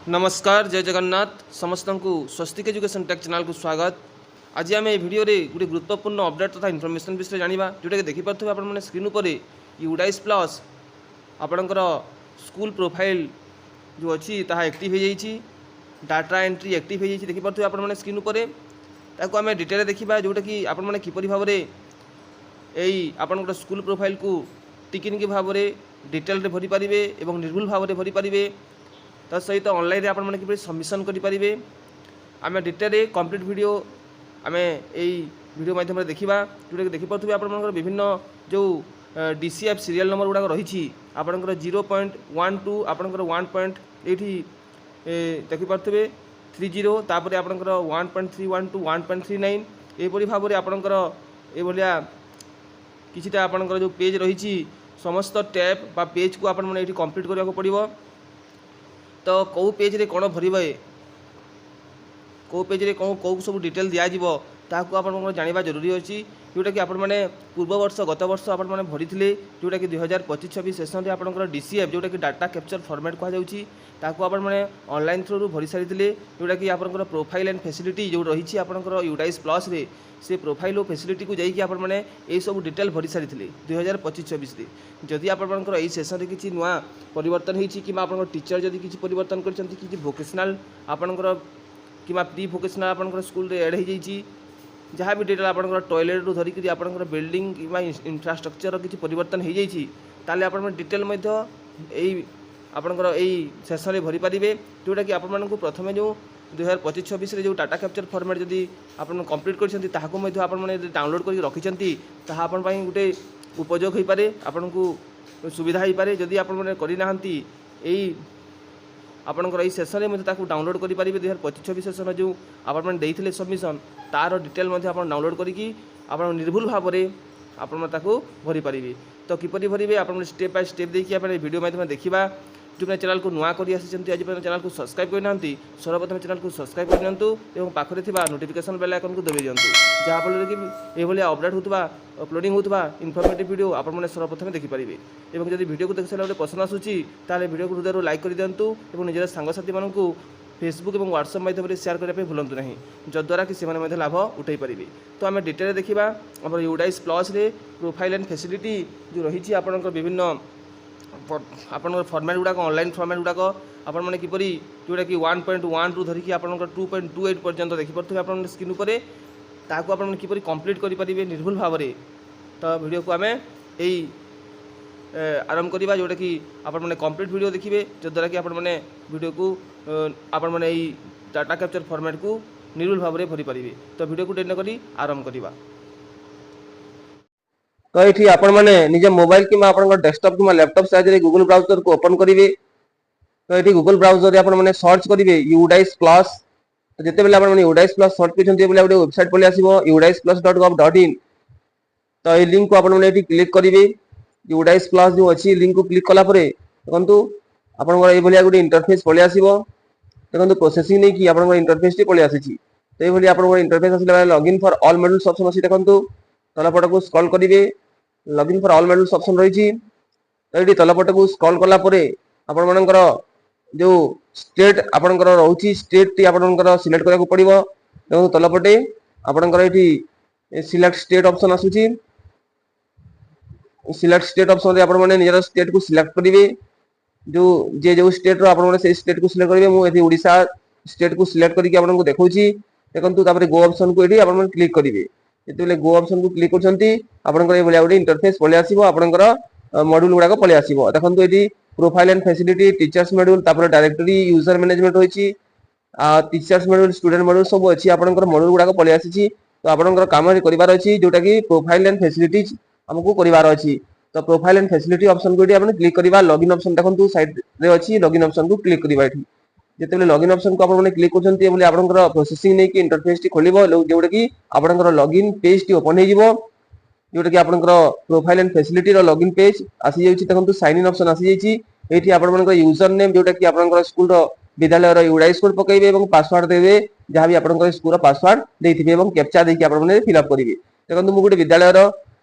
नमस्कार जय जगन्नाथ समस्त को स्वस्तिक एजुकेशन टेक चैनल को स्वागत। आज आम भिडियो गोटे गुरुत्वपूर्ण अपडेट तथा इनफर्मेशन विषय जाना जोटा कि देखिपे आप स्क्रीन पर यूडाइस प्लस आपणकर स्कूल प्रोफाइल जो अच्छी एक्टिव हो जाइए डाटा एंट्री एक्टिव हो देखिपे आप स्क्रीन पर आम डिटेल देखा जोटा कि आपने किपरि भाव आपणकर स्कूल प्रोफाइल को टिकिनिक भाव डिटेल भरी पारे और निर्भुल भाव भरी पारे ता सहित ऑनलाइन आप सबमिशन करेंगे। आम डिटेल कंप्लीट वीडियो आम यही वीडियो माध्यम देखा जोटा कि देखिपे आप विभिन्न जो DCF सीरियल नंबर गुड़ाक रही आपंकर 0.12 आपंकर 1 देखिपे 30 तापर आपंकर 1.31 टू 1.39 यहपरी भाव में आपंकर ये किसीटा आपंकर जो पेज रही समस्त टैब बा पेज को आप कंप्लीट करने पड़ो। तो कौ पेज रे कौन भरवे कौ पेज रे कौन कौ सब डिटेल दिज्व ताकू आप जानवा जरूरी अच्छी जोटा कि आपने पूर्व वर्ष गत वर्ष आपने भरी जोटा कि 2025-26 सेसन में आपंकर DCF जोटा कि डाटा कैप्चर फॉर्मेट कहु आपने ऑनलाइन थ्रू भरी सारी जोटा कि आपंकर प्रोफाइल एंड फैसिलिटी जो रही आपंकर यूडाइस प्लस रे से प्रोफाइल और फैसिलिटी को जाइए आपने यही सब डिटेल भरी सारी 2025-26 जदि आपंकर यही सेसन में किसी नुआ परिवर्तन होती कि आप टीचर जदि किसी परिवर्तन कर भोकेशनल आपंकर कि प्री भोकेशनल आपंकर स्कूल एड हो जाइए जहाँ भी डिटेल आपंकर टॉयलेट रू धरिकी आपंकर बिल्डिंग कि इंफ्रास्ट्रक्चर किसी परिवर्तन हो जाए आप डिटेल यही आपंकर यही सेसन में भरी पारे जोटा कि आपको प्रथम जो 2025-26 जो डाटा कैप्चर फॉर्मेट जदि आप कंप्लीट कर डाउनलोड कर रखी गोटे उपयोग हो पारे आपन को सुविधा हो पारे जदि आपने करना यही आपंकर यही सेसन में डाउनलोड करेंगे 2025-26 सेसन जो आपने देते सबमिशन तार डिटेल आप डाउनलोड करके आप निर्भुल भाव में आप भरी पारे। तो किपरि भरवे आप स्टेप बाय स्टेप देखिए आप वीडियो माध्यम देखा जो मैंने चैनल को नुआ कर आज चैनल को सब्सक्राइब करना सर्वप्रथम चैनल को सब्सक्राइब कर दिंतु और पाखे नोटिफिकेशन बेल आइकन को दबाई दिंतु जहाँफल कि यह अपडेट होता अपलोडिंग होता इनफॉर्मेटिव वीडियो आपने सर्वप्रथम देखिपारे और जब वीडियो को देख सारे पसंद आसूँ ताल वीडियो को हृदय लाइक कर दिंतु और निजर सांगसाथी मानू फेसबुक और व्हाट्सएप माध्यम शेयर करने भूलु ना जद्वारा कि से लाभ उठाई पारे। तो आम डिटेल देखा आम यूडाइस प्लस रे प्रोफाइल एंड फैसिलिटी जो रही आपंकर विभिन्न आपंकर फॉर्मेट गुड़ाक ऑनलाइन फॉर्मेट गुड़ाक आपने किपरि जोटा कि 1.1 रू धरिकी आपंकर 2.28 पर्यंत देखिपे आप स्क्रीन पर ताकू आप किपरि कंप्लीट करेंगे निर्भुल भाव में। तो वीडियो को आम यही आरंभ करवा जोटा कि आपने कंप्लीट वीडियो देखिए जद्वारा कि आपने वीडियो को आपने यही डाटा कैप्चर फॉर्मेट को निर्भुल भाव में भरी पारे। तो वीडियो को डेट करी आरंभ करवा। तो ये आपण मैंने निज मोबाइल कि डेस्कटॉप कि लैपटॉप साइज गूगल ब्राउजर को ओपन करेंगे। तो ये गूगल ब्राउजर आपने सर्च करेंगे यूडाइस प्लस। तो जिते बेले आपने यूडाइस प्लस सर्च कर वेबसाइट पलि आसो udaisplus.gov.in। तो ये लिंक को आपने क्लिक करेंगे यूडाइस प्लस जो अच्छी लिंक को क्लिक कला देखो आपंकर ये गोटे इंटरफेस पलि आसो देखो प्रोसेसिंग नहीं कि आप इंटरफेस टी पलि आसी। तो ये आप इंटरफेस आसा login for all modules option अच्छी देखो तलपट को स्क्रॉल करेंगे login for all modules option रही। तो ये तलपट को स्क्रॉल कलापर आपणकर जो स्टेट आपणकर रोची स्टेट टी आपणकर सिलेक्ट करने पड़ो देखो तलपटे आपणकर ये सिलेक्ट स्टेट ऑप्शन आसूची सिलेक्ट स्टेट ऑप्शन रे आपन निजर स्टेट को सिलेक्ट करेंगे जो जे जो स्टेट रो आपन से स्टेट को सिलेक्ट करेंगे मुझे ओडिशा स्टेट को सिलेक्ट करके आपन देखौची देखंतु तापर गो ऑप्शन को एठी आपन क्लिक करेंगे जेते गो ऑप्शन को क्लिक करछंती आपनकर ए भलिया गोटे इंटरफेस पले आसीबो आपनकर मॉड्यूल गुडा को पले आसीबो देखंतु एठी profile and facility teachers module तापर डायरेक्टरी यूजर मैनेजमेंट होईची टीचर्स मॉड्यूल स्टूडेंट मॉड्यूल सब अच्छी आपनकर मॉड्यूल गुडा को पले आसीची। तो आपनकर काम करिवार अछि जोटा कि प्रोफाइल एंड फैसिलिटीज हमको करिवार अछि। तो प्रोफाइल एंड फैसिलिटी ऑप्शन को आपने क्लिक करवा लॉगिन ऑप्शन देखो साइड रे अच्छी लॉगिन ऑप्शन को क्लिक करवा जिते लॉगिन ऑप्शन को आपने क्लिक कर आपंकर प्रोसेसिंग नहीं कि इंटरफेस टी खोल जोटा कि आपंकर लॉगिन पेज टी ओपन हो जोटा कि आपंकर profile and facility login page आसी जाउची देखो साइन इन ऑप्शन आसी जाइए ये आपंकर यूजर नेम जोटा कि आपंकर स्कूल विद्यालय यूडाइस कोड पकेबे और पासवर्ड देवे जहाँ भी आपंकर स्कूल पासवर्ड देथिबे और कैप्चा देके आपने फिलअप करेंगे देखो मुझे गोटे विद्यालय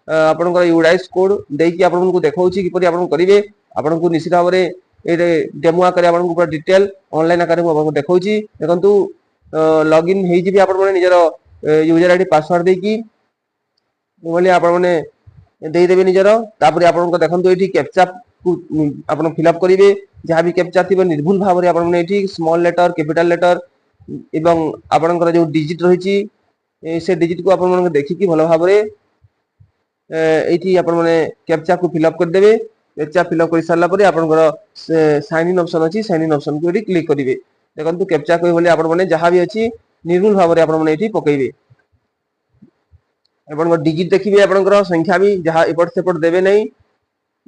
आपंकर यूडाइस कोड देकी आपको देखा किपरि आपन करेंगे आपको निश्चित भाव में ये डेमो आकार आपको पूरा डिटेल ऑनलाइन आकार आपको देखौची देखंतु लॉगिन हेई जिबे आपण माने निजर यूजर आईडी पासवर्ड देकी बोले आपण माने देई देबे निजर तापर आपण देखंतु एठी कैप्चा आपण फिलअप करिवे जहाँ भी कैप्चा थिबे निर्भुल भाव रे आपण माने एठी स्मॉल लेटर कैपिटल लेटर एवं आपण जो डिजिट रहिची से डिजिट को आपण माने देखि कि भलो भाव रे एठी आपण माने कैप्चा को फिलअप कर देबे कैप्चा फिलअप कर सारला परे आपण साइन इन ऑप्शन अछि साइन इन ऑप्शन को एठी क्लिक करिवे देखंतु कैप्चा कोइ बोले आपण माने जहाँ भी अछि निर्भुल भाव रे आपण माने एठी पकइबे आपण डिजिट देखिबे आपण संख्या भी जहाँ एपट सेपट देबे नहीं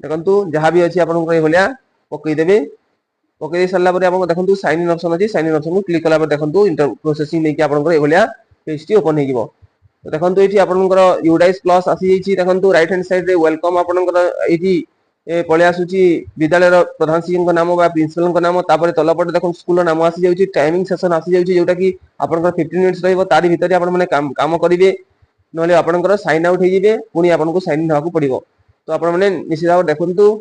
देखंतु जहाँ भी अछि आपण ए भलिया पकई देबे पकई सारला परे आपण देखंतु साइन इन ऑप्शन अछि साइन इन ऑप्शन को क्लिक कला परे देखंतु इंटर प्रोसेसिंग नै कि आपण ए भलिया पेज टी ओपन हे जिवो तो देखंतु एठी आपण यूडाइस प्लस आसी जाईची देखंतु राइट हैंड साइड रे वेलकम आपण एठी पळे आसुची विद्यालय रो प्रधान शिक्षक नाम बा प्रिंसिपल को नाम तापर तलपटे देखो स्कूल नाम आसी जाउची टाइमिंग सेशन आसी जाउची जोटा कि आपण 15 मिनिट्स रहइबो तारि भितरे आपण माने काम करिवे नले आपण साइन आउट हे जिवे पुनी आपण को साइन इन होकु पड़िबो तो आपण माने निश्चित भाव देखंतु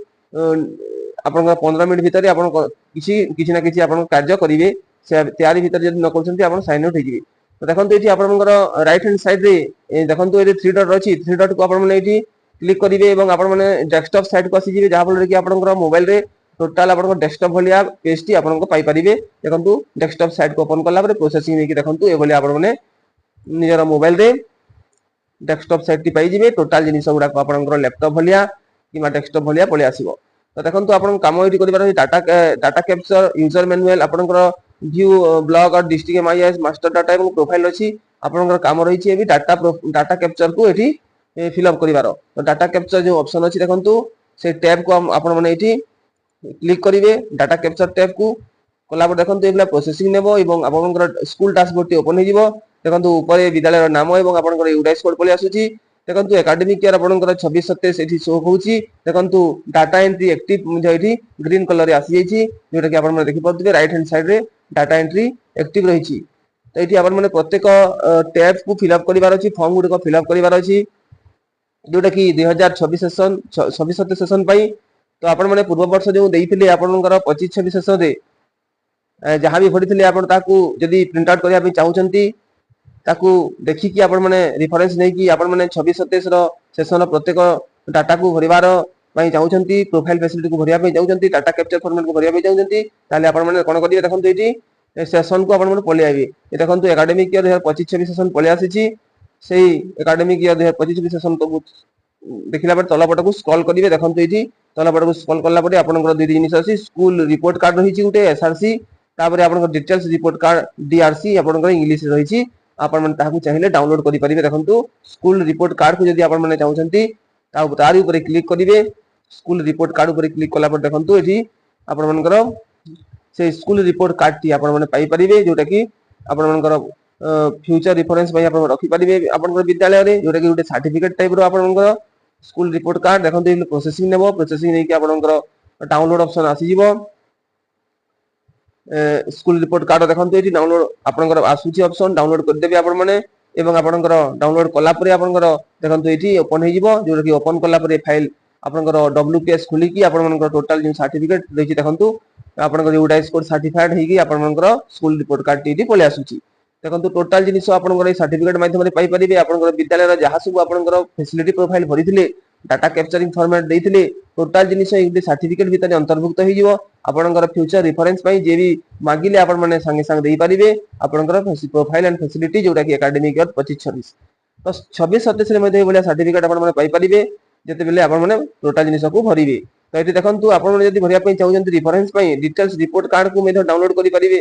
आपण 15 मिनिट भितरे आपण किछि ना किछि आपण कार्य करिवे से तयारी भितर जदि न करछन्ती आपण साइन आउट हे जिवे तो देखंतु एठी आपण राइट हैंड साइड रे देखंतु एठी 3 डॉट अछि 3 डॉट को आपण माने एठी क्लिक करिवे एवं आपण माने डेस्कटॉप साइड को आसी जिवे जहा फल रे कि आपण मोबाइल रे टोटल आपण डेस्कटॉप भलिया पेज टी आपण पाई परिवे देखंतु डेस्कटॉप साइड को ओपन करला परे प्रोसेसिंग नै कि देखंतु ए भलिया आपण माने निजर मोबाइल रे desktop site T pi जिवे total जिनिस गुडा को आपनकर लैपटॉप भलिया किमा डेस्कटॉप भलिया पळे आसीबो तो देखंतु आपन काम एठी करिबार डाटा कैप्चर यूजर मैनुअल आपनकर व्यू ब्लॉग और डिस्ट्रिक्ट एमआईएस मास्टर डाटा एवं प्रोफाइल अछि आपनकर काम रहिछि एबी डाटा कैप्चर को एठी फिलअप करिवार तो डाटा कैप्चर जो ऑप्शन अछि देखंतु से टैब को आपन माने एठी क्लिक करिवे डाटा कैप्चर टैब को कला पर देखंतु एबला प्रोसेसिंग नेबो एवं आपनकर स्कूल डैशबोर्ड टी ओपन हे जिवो देखंतु ऊपर विद्यालय नाम एवं आपनकर यूडाइस कोड पळे आसुची देखंतु एकेडमिक ईयर आपनकर 26 27 एठी शो होउची देखंतु डाटा एंट्री एक्टिव मुझे एठी ग्रीन कलर रे आसी जाईची जोटा कि आपन माने देखि पड़थिबे राइट हैंड साइड रे डाटा एंट्री एक्टिव रहिची तो एठी आपन माने प्रत्येक टैब को फिलअप करिवार अछि फॉर्म गुडी को फिलअप करिवार अछि जोटा कि 2026 सेशन 26 27 सेशन पई तो आपन माने पूर्व वर्ष जो देइथिले आपनकर 25 26 सेशन रे जहाँ भी भरिथिले आपन ताकू जदी प्रिंट आउट करिया पे चाहउचंती ताकू देखि कि आपण माने रेफरेंस नै कि आपण माने 26 27 रो सेशन प्रत्येक डाटा को भरिवार पई चाहउचंती प्रोफाइल फैसिलिटी को भरिया पे चाहउचंती डाटा कैप्चर फॉर्मेट को भरिया पे चाहउचंती ताले आपण माने कोन करिवे देखंतु एटी सेशन को आपण माने पळे आइबे ए देखंतु एकेडमिक ईयर 2025 26 सेशन पळे आसीची सेही एकेडमिक ईयर 2025 26 सेशन तो देखिला पर तला पट को स्क्रॉल करिवे देखंतु एटी तला पट को स्क्रॉल करला परे आपनकर दुई जिनिस अछि स्कूल रिपोर्ट कार्ड रहिची उटे एसआरसी तापर आपनकर डिटेल्स रिपोर्ट कार्ड डीआरसी आपनकर इंग्लिश रहिची आपण मन ताकू चाहिले डाउनलोड करि परिबे देखंतु स्कूल रिपोर्ट कार्ड को जदी आपण माने चाहउचंती तारि ऊपर क्लिक करिवे स्कूल रिपोर्ट कार्ड ऊपर क्लिक कला पर देखंतु एठी आपण मनकर से स्कूल रिपोर्ट कार्ड टी आपण माने पाई परिबे जोटा कि आपण मनकर फ्यूचर रेफरेंस पई आपण रखि परिबे आपनकर विद्यालय रे जोटा कि उटे सर्टिफिकेट टाइप रो आपण मनकर स्कूल रिपोर्ट कार्ड देखंतु इ प्रोसेसिंग नेबो प्रोसेसिंग नै कि आपण मनकर डाउनलोड ऑप्शन आसी जिवो स्कूल रिपोर्ट कार्ड देखंतु एठी डाउनलोड आपनकर आसुची ऑप्शन डाउनलोड कर देबे आपण माने एवं आपनकर डाउनलोड कला परे आपनकर देखंतु एठी ओपन हे जिवो जोटा कि ओपन कला परे फाइल आपनकर डब्ल्यूपीएस खुली कि आपण मनकर टोटल जो सर्टिफिकेट रहिछि देखंतु आपनकर यूडाइस कोड सर्टिफाइड हे कि आपण मनकर स्कूल रिपोर्ट कार्ड टी पळे आसुची देखंतु टोटल जिनिस आपनकर सर्टिफिकेट माध्यम रे पाई परिबे आपनकर विद्यालय जहा सब आपनकर फैसिलिटी प्रोफाइल भरिथिले डाटा कैप्चरिंग फॉर्मेट देइथिले टोटल जिनिस एक सर्टिफिकेट भितर अंतर्भुक्त हे जिवो आपनकर फ्यूचर रेफरेंस पई जे भी मागिले आपण माने संगे संग देई परिबे आपनकर प्रोफाइल एंड फैसिलिटी जोटा कि एकेडमिक ईयर 25 26 तो 26 27 रे मध्ये बोलिया सर्टिफिकेट आपण माने पाई परिबे जते बेले आपण माने टोटल जिनिस को भरिबे तो एटी देखंतु आपण माने जदी भरिया पई चाहउचंती रेफरेंस पई डिटेल्स रिपोर्ट कार्ड को मध्ये डाउनलोड करि परिबे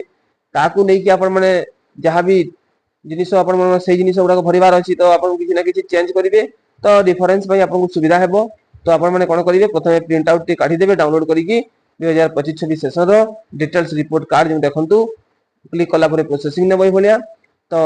ताकू नै कि आपण माने जहा भी जिनिस आपण माने सेही जिनिस गुडा को भरिवार अछि तो आपण किछि ना किछि चेंज करिवे तो रेफरेंस पई आपण को सुविधा हेबो तो आपण माने कोन करिवे प्रथमे प्रिंट आउट टी काढी देबे डाउनलोड करिकि 2025 26 सेशन रो डिटेल्स रिपोर्ट कार्ड जो देखंतु क्लिक कला परे प्रोसेसिंग नेबो भलिया तो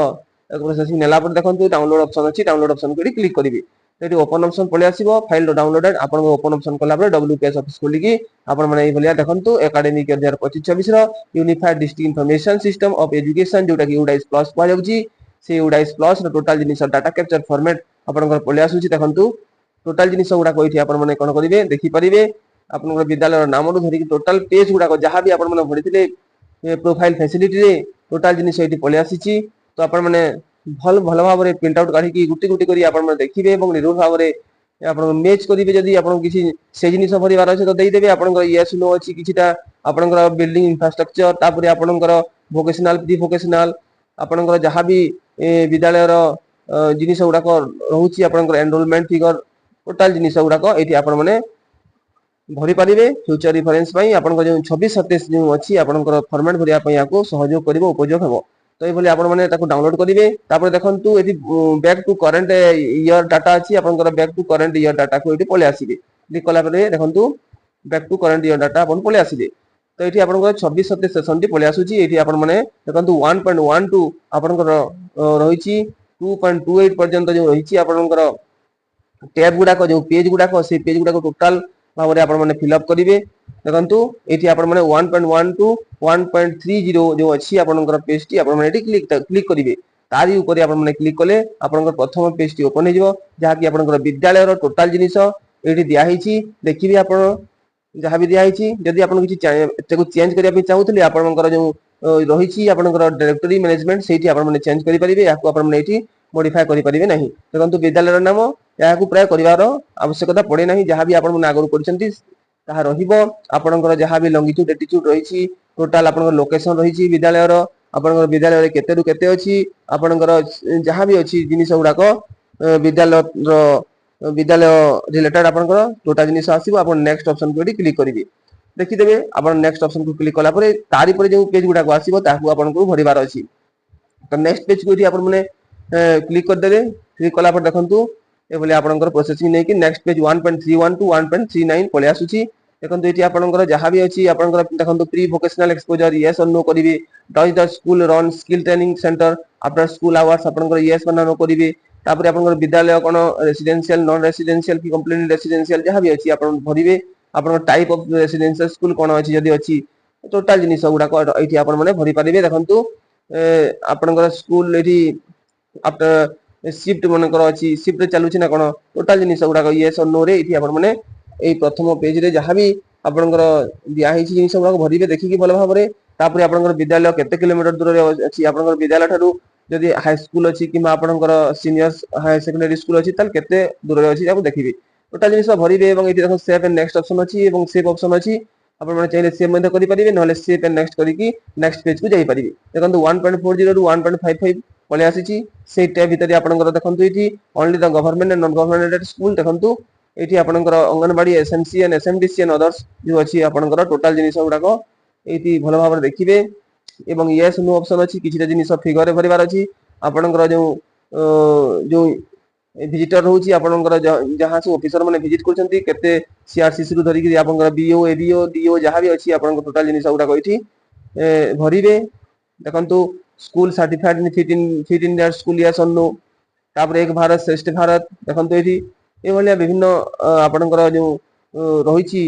प्रोसेसिंग नेला पर देखंतु डाउनलोड ऑप्शन अछि डाउनलोड ऑप्शन को क्लिक करिवे एटी ओपन ऑप्शन पळे आसीबो फाइल डाउनलोडेड आपण ओपन ऑप्शन कला पर डब्ल्यूपीएस ऑफिस खोली कि आपण माने ए भलिया देखंतु एकेडमिक ईयर 2025 26 रो unified district information system of education जोटा कि यूडाइस प्लस पा जाउची से यूडाइस प्लस रो टोटल जिनिस डाटा कैप्चर फॉर्मेट आपण पळे आसुची देखंतु टोटल जिनिस गुडा कोइठी आपण माने कोन करिवे देखि परिबे आपनकर विद्यालय नाम रु धरिक टोटल पेज गुडाक जहाँ भी आपण माने भरिथिले प्रोफाइल फैसिलिटी रे टोटल जिनिस एठी पले आसीची। तो आपण माने भल भल भाव रे प्रिंट आउट काढी की गुटी गुटी करी आपण माने देखिबे एवं निरुल भाव रे आपण मैच करिवे। जदी आपण किछि से जिनिस भरिबार अछि तो देई देबे। आपनकर यस नो अछि किछिटा आपनकर बिल्डिंग इंफ्रास्ट्रक्चर तापरे आपनकर वोकेशनल प्री वोकेशनल आपनकर जहाँ भी विद्यालय रो जिनिस गुडाक रहउची आपनकर एनरोलमेंट फिगर टोटल जिनिस गुडाक एठी आपण माने भरि पारिबे। फ्यूचर रेफरेंस पई आपनकर जो 26 27 जो अछि आपनकर फॉर्मेट भरिया पई याको सहयोग करिवो उपयोग हेबो। तो ए भली आपण माने ताको डाउनलोड करिवे। तापर देखंतु एठी back to current year data अछि आपनकर back to current year data को एठी पले आसीबे। क्लिक कला परे देखंतु back to current year data आपण पले आसीबे। तो एठी आपनकर 26 27 सेशन टी पले आसुची। एठी आपण माने देखंतु 1.12 आपनकर रहिची 2.28 पर्यंत जो रहिची आपनकर टैब गुडाक जो पेज गुडाक से पेज गुडाक टोटल भाव आपण माने फिल अप करिवे। देखंतु एठी आपण माने 1.1 टू 1.30 जो अछि आपनकर पेज टी आपण माने एठी क्लिक करिवे। तारी ऊपर आपण माने क्लिक कले आपनकर प्रथम पेज टी ओपन हे जिवो जहा कि आपनकर विद्यालय रो टोटल जिनिस एठी दिया हिची। देखिबे आपण जहा भी दिया हिची। जदी आपण किछि तेको चेंज करिया पे चाहुतले आपनकर जो रहिची आपनकर डायरेक्टरी मैनेजमेंट सेठी आपण माने चेंज करि परिबे। याको आपण माने एठी मॉडिफाई करि परिबे नाही। देखंतु विद्यालय रो नाम याको प्राय करिवार आवश्यकता पड़े नाही। जहा भी आपण माने आगु करचंती ताहा रहिबो। आपनकर जहा भी लॉन्गिट्यूड एटीट्यूड रहिची टोटल आपनकर लोकेशन रहिची विद्यालय रो आपनकर विद्यालय रे केते रु केते अछि आपनकर जहा भी अछि जिनिस गुडाक विद्यालय रो विद्यालय रिलेटेड आपनकर टोटल जिनिस आसीबो। आपण नेक्स्ट ऑप्शन को क्लिक करिवे। देखि देबे आपण नेक्स्ट ऑप्शन को क्लिक कला परे तारी परे जो पेज गुडाक आसीबो ताकू आपण को भरिबार अछि। तो नेक्स्ट पेज को आपण माने क्लिक कर देबे। क्लिक कला पर देखंतु ए भली आपनकर प्रोसेसिंग नै कि नेक्स्ट पेज 1.31 टू 1.39 पले आसुची। देखंतु एटी आपनकर जहा भी अछि आपनकर देखंतु प्री वोकेशनल एक्सपोजर यस और नो करिवे। Does the school run skill training centre after school hours आपनकर यस बना नो करिवे। तापर आपनकर विद्यालय कोन रेसिडेंशियल नॉन रेसिडेंशियल की कंप्लीट रेसिडेंशियल जहा भी अछि आपण भरिवे। आपनकर टाइप ऑफ रेसिडेंशियल स्कूल कोन अछि जदी अछि टोटल जिनिस गुडाक एठी आपण माने भरि पारिबे। देखंतु आपनकर स्कूल एठी आफ्टर शिफ्ट मनकर अछि शिफ्ट चालुछि ना कोन टोटल जिनिस गुडाक यस और नो रे एठी आपण माने एई प्रथम पेज रे जहा भी आपनकर दिया हिची जिनिस गुडाक भरिबे देखि भल भाव रे। तापर आपनकर विद्यालय केते किलोमीटर दूर रे अछि आपनकर विद्यालय ठारू जदी हाई स्कूल अछि किमा आपनकर सीनियर हाई सेकेंडरी स्कूल अछि ताल केते दूर रे अछि जाको देखिबे। टोटल जिनिस भरिबे एवं एठी देखो सेव एंड नेक्स्ट ऑप्शन अछि एवं सेव ऑप्शन अछि। आपण माने चाहिले सेव मध्ये करि परिबे नहले सेव एंड नेक्स्ट करी की नेक्स्ट पेज को जाई परिबे। देखंतु 1.40 रु 1.55 पले आसीची। से टैब भितरे आपनकर देखंतु एठी only the government and non government school देखंतु एठी आपनकर anganwadi SMC and SMDC and others जो अछि आपनकर टोटल जिनिस गुडाक एठी भल भाव रे देखिबे। एवं यस नो ऑप्शन अछि किछिटा जिनिस फिगर रे भरिबार अछि। आपनकर जो विजिटर होची आपनकर जहां से ऑफिसर माने विजिट करचंती केते सीआरसीसी रु धरि कि आपनकर बीओ एबीओ डीओ जहां भी अछि आपनकर टोटल जिनिस गुडाक एठी भरिबे। देखंतु school certified fit in that school yes और नो। तापर एक भारत श्रेष्ठ भारत देखंतु एठी ए भलिया विभिन्न आपनकर जो रहिची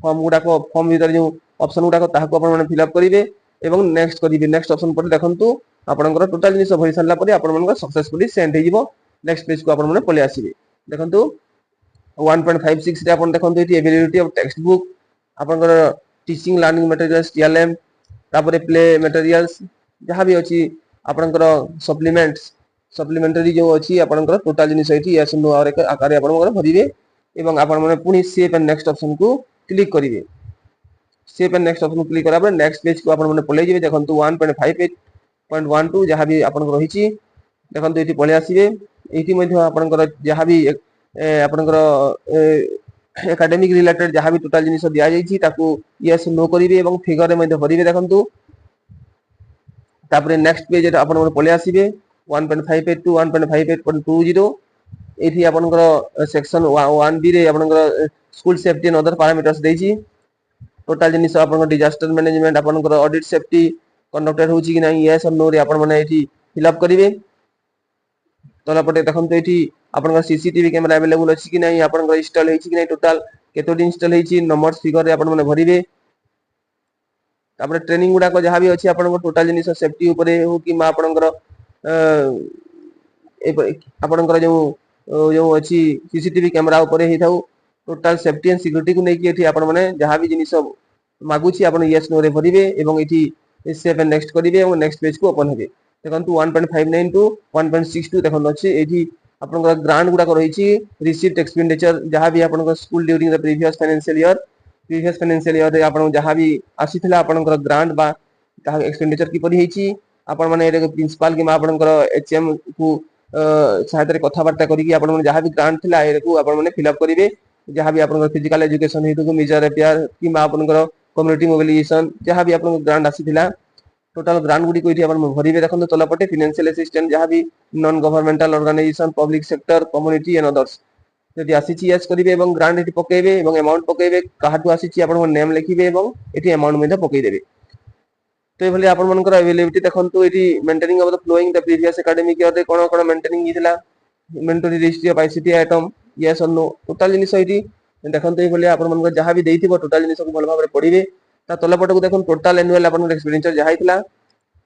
फॉर्म गुडाक फॉर्म भीतर जो ऑप्शन गुडाक ताहाको आपण माने फिल अप करिवे एवं नेक्स्ट करिवे। नेक्स्ट ऑप्शन पर देखंतु आपनकर टोटल जिनिस भरि सरला परे आपण मानकर सक्सेसफुली सेंड हे जिवो। नेक्स्ट पेज को आपण माने पले आसीबे। देखंतु 1.56 रे आपण देखंतु एठी अवेलेबिलिटी ऑफ टेक्स्ट बुक आपनकर टीचिंग लर्निंग मटेरियल्स टीएलएम तापर प्ले मटेरियल्स जहां भी अछि आपनकर सप्लीमेंट्स सप्लीमेंटरी जो अछि आपनकर टोटल जिनिस एठी यस नो और आकार आपनकर भरिवे एवं आपण माने पुनी सेव एंड नेक्स्ट ऑप्शन को क्लिक करिवे। सेव एंड नेक्स्ट ऑप्शन को क्लिक करा पर नेक्स्ट पेज को आपण माने पले जिवे। देखंतु 1.58.12 जहां भी आपनकर रहिची देखंतु एठी पले आसीबे। एठी मध्ये आपनकर जहां भी आपनकर एकेडमिक रिलेटेड जहां भी टोटल जिनिस दिया जाईची ताकू यस नो करिवे एवं फिगर रे मध्ये भरिवे। देखंतु तापर नेक्स्ट पेज रे आपण पले आसीबे 1.58 टू 1.58.20 एठी आपनकर सेक्शन 1 बी रे आपनकर school safety and other parameters देची। टोटल जिनिस आपनकर डिजास्टर मैनेजमेंट आपनकर ऑडिट सेफ्टी कंडक्टेड होची कि नाही यस और नो रे आपण माने एठी फिल अप करिवे। तला पटे देखंतु एठी आपनकर सीसीटीवी कैमरा अवेलेबल अछि कि नाही आपनकर इंस्टॉल हेछि कि नाही टोटल केतोडी इंस्टॉल हेछि नंबर्स फिगर रे आपण माने भरिवे। तापर ट्रेनिंग गुडाक जहां भी अछि आपनकर टोटल जिनिस सेफ्टी ऊपरे हो कि मा आपनकर आपनकर जो अछि सीसीटीवी कैमरा ऊपरे हे थाउ टोटल सेफ्टी एंड सिक्योरिटी को लेकिन एठी आपण माने जहां भी जिनिस मागुची आपण यस नो रे भरिबे एवं एठी सेव एंड नेक्स्ट करिवे एवं नेक्स्ट पेज को ओपन हेबे देखंतु 1.59 टू 1.62 देखंतु अछि एठी आपनकर ग्रांट गुडा को रहिछि रिसीप्ट एक्सपेंडिचर जहां भी आपनकर school during the previous financial year रे आपण जहां भी आसीथिला आपनकर ग्रांट बा ता एक्सपेंडिचर की परि हेछि आपण माने एरे प्रिंसिपल कि आपनकर एचएम को सहायता रे कथाबार्ता करिकि आपण माने जहां भी ग्रांट थिला एरे को आपण माने फिल अप करिवे जहां भी आपनकर फिजिकल एजुकेशन हेतु मेजर रिपेयर कि आपनकर कम्युनिटी मोबिलाइजेशन जहां भी आपन ग्रांट आसीथिला टोटल ग्रांट गुडी कोइठी आपण भरिबे देखंतु तलपटे फाइनेंशियल असिस्टेंट जहां भी non governmental organisation public sector community and others जदि आसीछि यस करिवे एवं ग्रांट एठी पकेबे एवं अमाउंट पकेबे काहाटु आसीछि आपण नेम लिखिबे एवं एठी अमाउंट मेधा पकेइ देबे तो एभली आपण मनकर अवेलेबिलिटी देखंतु एठी maintaining of the flowing the previous academic year रे कोन कोन मेंटेनिंग हिथिला inventory list of ICT item yes और नो टोटल जिनिस एठी देखंतु एभली आपण मनकर जहां भी देइथिबो टोटल जिनिस को भल भाबरे पढिबे ता तलपट को देखन टोटल एनुअल आपण एक्सपेंडिचर जहां हिथिला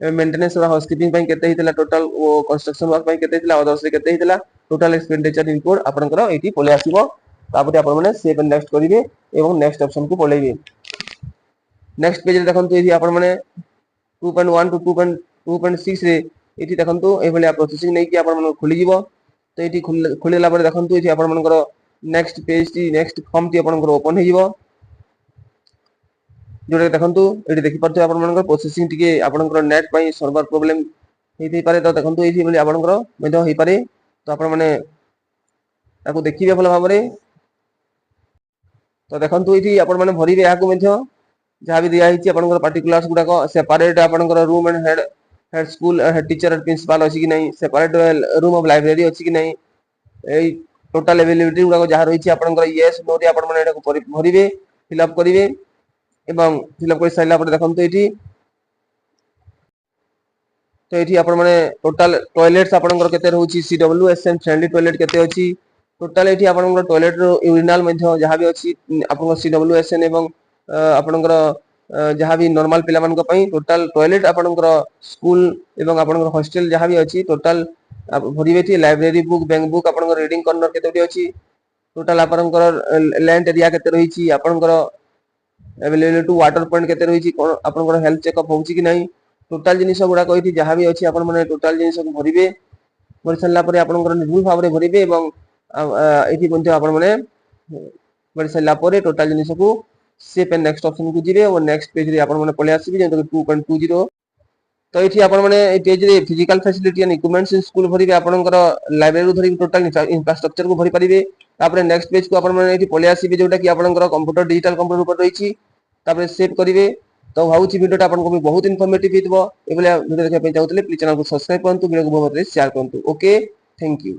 मेंटेनेंस और हाउसकीपिंग पई केते हिथिला टोटल वो कंस्ट्रक्शन वर्क पई केते हिथिला अदर्स रे केते हिथिला टोटल एक्सपेंडिचर इनपुट आपनकर एठी पले आसीबो तापरे आपण माने सेव एंड नेक्स्ट करिवे एवं नेक्स्ट ऑप्शन को पळेबे नेक्स्ट पेज रे देखंतु एठी आपण माने 2.1 टू 2.6 रे एठी देखंतु एभली प्रोसेसिंग नै कि आपण मन खुली जिवो तो एठी खुलेला पर देखंतु एठी आपण मनकर नेक्स्ट पेज टी नेक्स्ट फॉर्म टी आपनकर ओपन हे जिवो जोरे देखंतु एठी देखि परथे आपण मनकर प्रोसेसिंग टिके आपनकर नेट पई सर्वर प्रॉब्लम हेथि पारे तो देखंतु एठी बोली आपनकर मेधो हे पारे तो आपण माने ताको देखिबे भल भाबरे तो देखंतु एठी आपण माने भरिबे याको मेधो जहां भी दिया हिची आपनकर पार्टिकुलर्स गुडा को सेपरेट आपनकर room and head school head teacher and principal अछि कि नै सेपरेट रूम ऑफ लाइब्रेरी अछि कि नै एई टोटल अवेलेबिलिटी गुडा को जहां रहिछि आपनकर यस नो रे आपण माने एटा को भरिबे फिल अप करिवे एवं फिल अप कर साइला पर देखंतु एठी तो एठी आपण माने टोटल टॉयलेट्स आपनकर केते रहउची सीडब्ल्यूएसएन फ्रेंडली टॉयलेट केते अछि टोटल एठी आपनकर टॉयलेट रो यूरिनल मध्ये जहां भी अछि आपनकर सीडब्ल्यूएसएन एवं आपनकर जहां भी नॉर्मल पिला मान पई टोटल टॉयलेट आपनकर स्कूल एवं आपनकर हॉस्टल जहां भी अछि टोटल भरिबे थी लाइब्रेरी बुक बैंक बुक आपनकर रीडिंग कॉर्नर केते अछि टोटल आपनकर लैंड एरिया केते रहिछि आपनकर अवेलेबिलिटी वाटर पॉइंट केते रहिछि आपनकर हेल्थ चेकअप होउछि कि नै टोटल जिनिस गुडा कहिथि जहां भी अछि आपण माने टोटल जिनिस को भरिबे भरि सल्ला परे आपनकर निर्भुल भाबरे भरिबे एवं एथि मध्ये आपण माने भरि सल्ला परे टोटल जिनिस को सेव एंड नेक्स्ट ऑप्शन को जिबे और नेक्स्ट पेज रे आपण माने पले आसीबे जेतो 2.20 तो एथि आपण माने ए पेज रे physical facility and equipments in school भरिबे आपनकर लाइब्रेरी धरि टोटल इंफ्रास्ट्रक्चर को भरि परिबे तापरे नेक्स्ट पेज को आपण माने एथि पले आसीबे जोटा कि आपनकर कंप्यूटर डिजिटल कंप्यूटर ऊपर रहिछि तापरे सेव करिवे तो भाउची वीडियो आपन को भी बहुत इन्फॉर्मेटिव हितबो एबले वीडियो देखै पे चाहउतले प्लीज चैनल को सब्सक्राइब करंतु वीडियो को बहुत शेयर करंतु ओके थैंक यू।